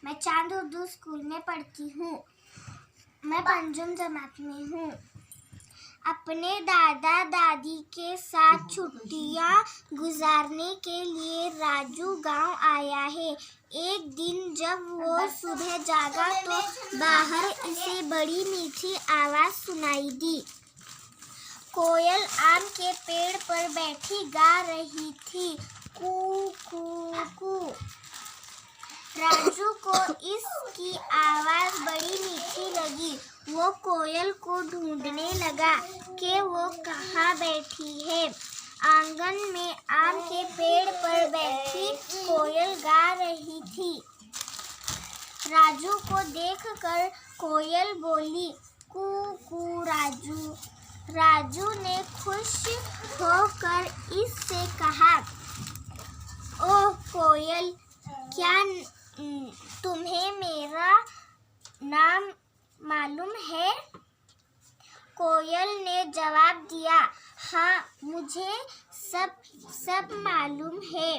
मैं चांद उर्दू स्कूल में पढ़ती हूँ। मैं पंचम जमात में हूँ। अपने दादा दादी के साथ छुट्टियाँ गुजारने के लिए राजू गांव आया है। एक दिन जब वो सुबह जागा तो बाहर इसे बड़ी मीठी आवाज़ सुनाई दी। कोयल आम के पेड़ पर बैठी गा रही थी, कू कू कू। राजू को इसकी आवाज़ बड़ी मीठी लगी। वो कोयल को ढूंढने लगा कि वो कहाँ बैठी है। आंगन में आम के पेड़ पर बैठी कोयल गा रही थी। राजू को देखकर कोयल बोली, कू कू राजू। राजू ने खुश होकर इससे कहा, ओह कोयल, क्या तुम्हें मेरा नाम मालूम है? कोयल ने जवाब दिया, हाँ मुझे सब मालूम है,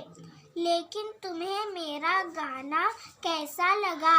लेकिन तुम्हें मेरा गाना कैसा लगा?